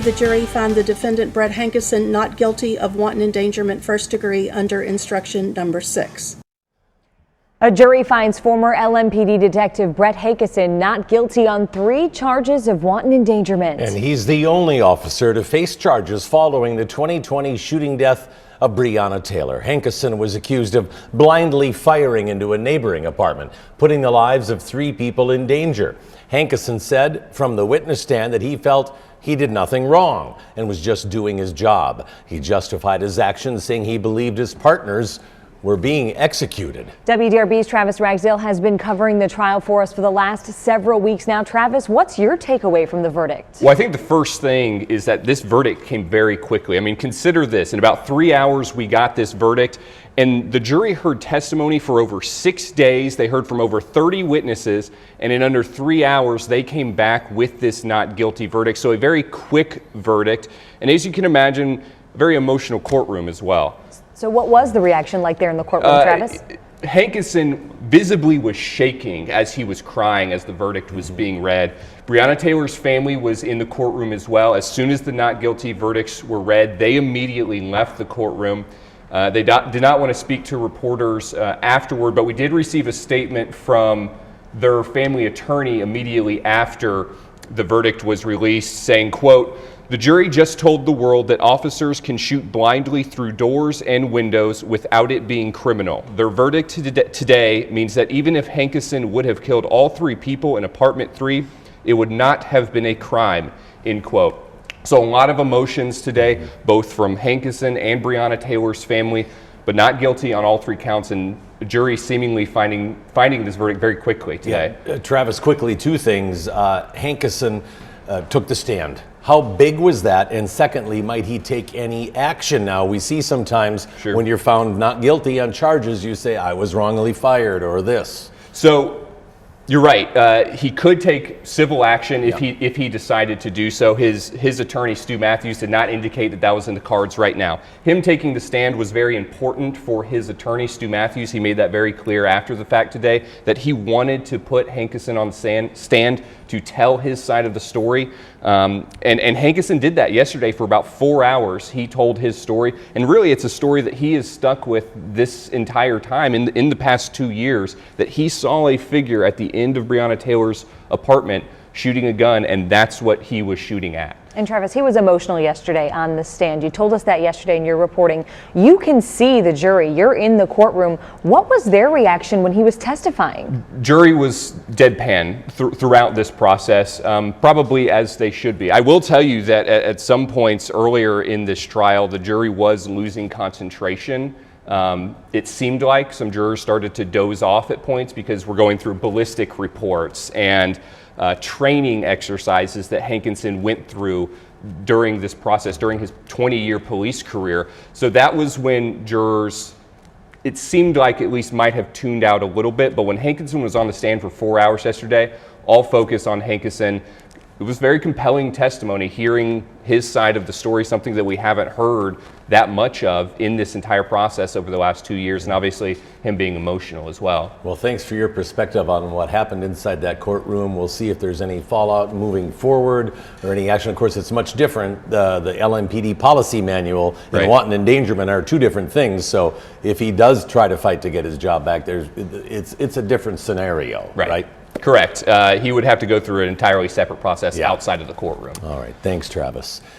The jury found the defendant, Brett Hankison, not guilty of wanton endangerment first degree under instruction number 6. A jury finds former LMPD detective Brett Hankison not guilty on 3 charges of wanton endangerment. And he's the only officer to face charges following the 2020 shooting death of Breonna Taylor. Hankison was accused of blindly firing into a neighboring apartment, putting the lives of 3 people in danger. Hankison said from the witness stand that he felt he did nothing wrong and was just doing his job. He justified his actions, saying he believed his partners were being executed. WDRB's Travis Ragsdale has been covering the trial for us for the last several weeks now. Travis, what's your takeaway from the verdict? Well, I think the first thing is that this verdict came very quickly. I mean, consider this. In about 3 hours, we got this verdict, and the jury heard testimony for over 6 days. They heard from over 30 witnesses, and in under 3 hours, they came back with this not guilty verdict. So a very quick verdict, and as you can imagine, a very emotional courtroom as well. So what was the reaction like there in the courtroom, Travis? Hankison visibly was shaking as he was crying as the verdict was being read. Breonna Taylor's family was in the courtroom as well. As soon as the not guilty verdicts were read, they immediately left the courtroom. They did not want to speak to reporters afterward, but we did receive a statement from their family attorney immediately after the verdict was released saying, quote, "The jury just told the world that officers can shoot blindly through doors and windows without it being criminal. Their verdict today means that even if Hankison would have killed all 3 people in apartment 3, it would not have been a crime," end quote. So a lot of emotions today, both from Hankison and Breonna Taylor's family, but not guilty on all 3 counts, and the jury seemingly finding this verdict very quickly today. Yeah. Travis, quickly, 2 things. Hankison took the stand. How big was that? And secondly, might he take any action now? We see sometimes when you're found not guilty on charges, you say, I was wrongly fired or this. So you're right. He could take civil action if he decided to do so. His attorney, Stu Matthews, did not indicate that was in the cards right now. Him taking the stand was very important for his attorney, Stu Matthews. He made that very clear after the fact today that he wanted to put Hankison on the stand to tell his side of the story. And Hankison did that yesterday for about 4 hours. He told his story, and really it's a story that he has stuck with this entire time in the past 2 years, that he saw a figure at the end of Breonna Taylor's apartment shooting a gun, and that's what he was shooting at. And Travis, he was emotional yesterday on the stand. You told us that yesterday in your reporting. You can see the jury. You're in the courtroom. What was their reaction when he was testifying? Jury was deadpan throughout this process, probably as they should be. I will tell you that at some points earlier in this trial, the jury was losing concentration. It seemed like some jurors started to doze off at points because we're going through ballistic reports and training exercises that Hankison went through during this process, during his 20-year police career. So that was when jurors, it seemed like at least might have tuned out a little bit, but when Hankison was on the stand for 4 hours yesterday, all focus on Hankison. It was very compelling testimony, hearing his side of the story, something that we haven't heard that much of in this entire process over the last 2 years, and obviously him being emotional as well. Well, thanks for your perspective on what happened inside that courtroom. We'll see if there's any fallout moving forward or any action. Of course, it's much different. The LMPD policy manual and wanton endangerment are 2 different things. So if he does try to fight to get his job back, it's a different scenario, right? Correct. He would have to go through an entirely separate process outside of the courtroom. All right. Thanks, Travis.